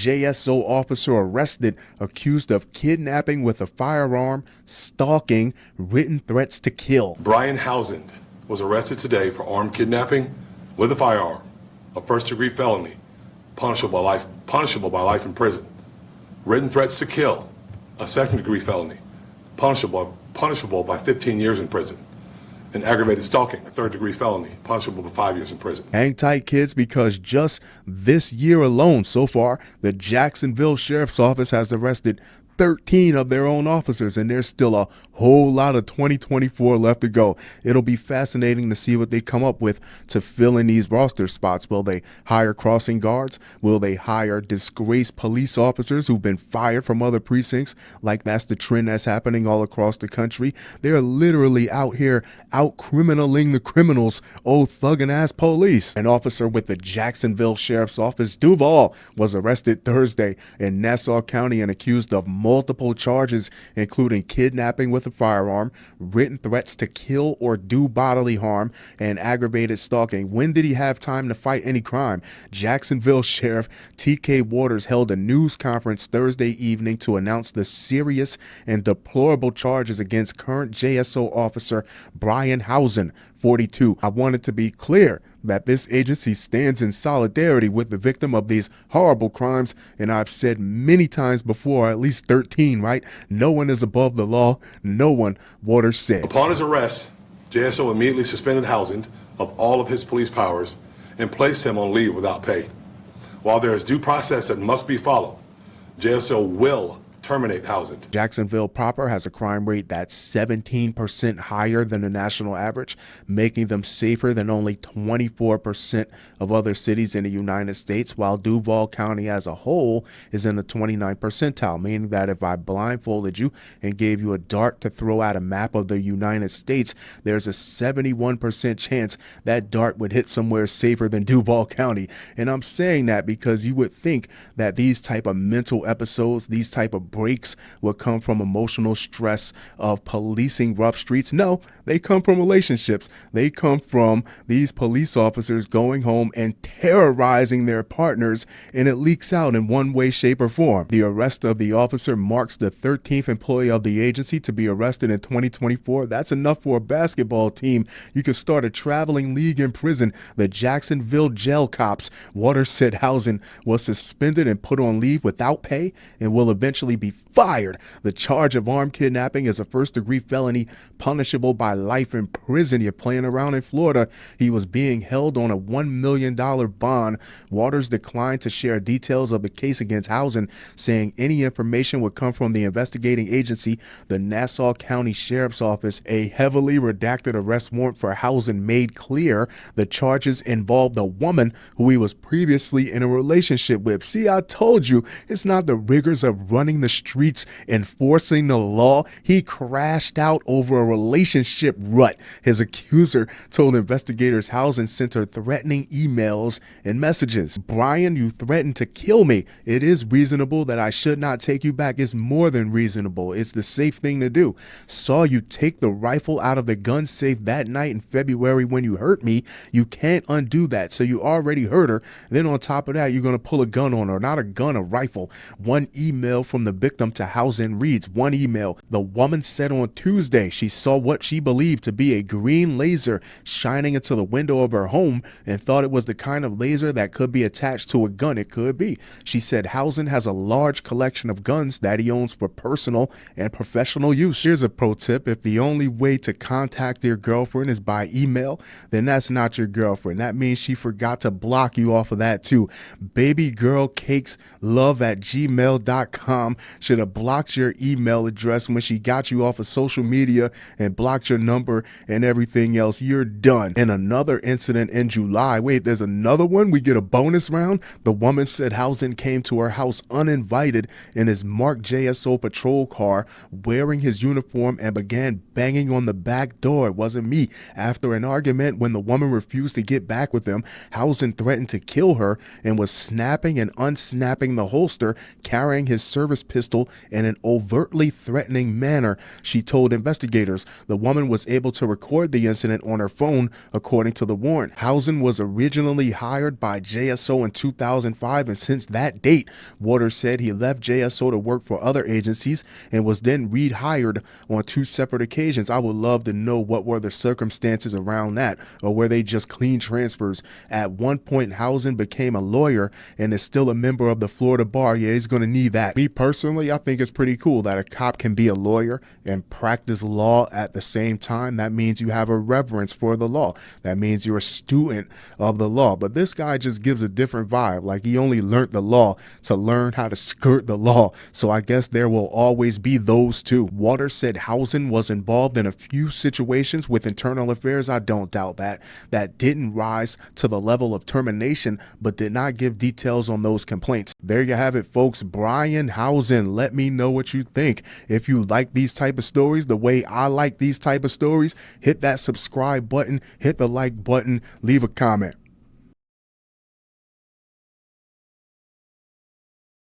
JSO officer arrested, accused of kidnapping with a firearm, stalking, written threats to kill. Brian Housend was arrested today for armed kidnapping with a firearm, a first-degree felony, punishable by life in prison. Written threats to kill, a second-degree felony, punishable by 15 years in prison. And aggravated stalking, a third-degree felony, punishable by 5 years in prison. Hang tight, kids, because just this year alone, so far, the Jacksonville Sheriff's Office has arrested 13 of their own officers, and there's still a whole lot of 2024 left to go. It'll be fascinating to see what they come up with to fill in these roster spots. Will they hire crossing guards? Will they hire disgraced police officers who've been fired from other precincts? Like that's the trend that's happening all across the country. They're literally out here out criminaling the criminals. Oh, thuggin' ass police. An officer with the Jacksonville Sheriff's Office, Duval, was arrested Thursday in Nassau County and accused of multiple charges, including kidnapping with a firearm, written threats to kill or do bodily harm, and aggravated stalking. When did he have time to fight any crime? Jacksonville Sheriff T.K. Waters held a news conference Thursday evening to announce the serious and deplorable charges against current JSO officer Brian Housend, 42. I wanted to be clear that this agency stands in solidarity with the victim of these horrible crimes, and I've said many times before, at least 13, right? No one is above the law. No one, Waters said. Upon his arrest, JSO immediately suspended Housend of all of his police powers and placed him on leave without pay. While there is due process that must be followed, JSO will terminate Housend. Jacksonville proper has a crime rate that's 17% higher than the national average, making them safer than only 24% of other cities in the United States, while Duval County as a whole is in the 29th percentile, meaning that if I blindfolded you and gave you a dart to throw at a map of the United States, there's a 71% chance that dart would hit somewhere safer than Duval County. And I'm saying that because you would think that these type of mental episodes, these type of breaks would come from emotional stress of policing rough streets. No, they come from relationships. They come from these police officers going home and terrorizing their partners, and it leaks out in one way, shape, or form. The arrest of the officer marks the 13th employee of the agency to be arrested in 2024. That's enough for a basketball team. You could start a traveling league in prison. The Jacksonville jail cops. Waters said Housend was suspended and put on leave without pay and will eventually be fired. The charge of armed kidnapping is a first-degree felony punishable by life in prison. You're playing around in Florida. He was being held on a $1 million bond. Waters declined to share details of the case against Housend, saying any information would come from the investigating agency, the Nassau County Sheriff's Office. A heavily redacted arrest warrant for Housend made clear the charges involved a woman who he was previously in a relationship with. See, I told you, it's not the rigors of running the streets enforcing the law. He crashed out over a relationship rut. His accuser told investigators Housend sent her threatening emails and messages. Brian, you threatened to kill me. It is reasonable that I should not take you back. It's more than reasonable. It's the safe thing to do. Saw you take the rifle out of the gun safe that night in February when you hurt me. You can't undo that. So you already hurt her. Then on top of that, you're going to pull a gun on her. Not a gun, a rifle. One email from the victim to Housend reads, one email. The woman said on Tuesday she saw what she believed to be a green laser shining into the window of her home and thought it was the kind of laser that could be attached to a gun. It could be. She said Housend has a large collection of guns that he owns for personal and professional use. Here's a pro tip. If the only way to contact your girlfriend is by email, then that's not your girlfriend. That means she forgot to block you off of that too. babygirlcakeslove@gmail.com should have blocked your email address when she got you off of social media and blocked your number and everything else. You're done. And another incident in July. Wait, there's another one? We get a bonus round? The woman said Housend came to her house uninvited in his marked JSO patrol car wearing his uniform and began banging on the back door. It wasn't me. After an argument, when the woman refused to get back with him, Housend threatened to kill her and was snapping and unsnapping the holster, carrying his service pistol in an overtly threatening manner, she told investigators. The woman was able to record the incident on her phone, according to the warrant. Housend was originally hired by JSO in 2005, and since that date, Waters said he left JSO to work for other agencies and was then rehired on 2 separate occasions. I would love to know what were the circumstances around that, or were they just clean transfers? At one point, Housend became a lawyer and is still a member of the Florida bar. Yeah, he's going to need that. Me personally, I think it's pretty cool that a cop can be a lawyer and practice law at the same time. That means you have a reverence for the law. That means you're a student of the law. But this guy just gives a different vibe. Like he only learned the law to learn how to skirt the law. So I guess there will always be those two. Waters said Housend was involved in a few situations with internal affairs. I don't doubt that. That didn't rise to the level of termination, but did not give details on those complaints. There you have it, folks. Brian Housend. Let me know what you think. If you like these type of stories the way I like these type of stories, hit that subscribe button, hit the like button, leave a comment.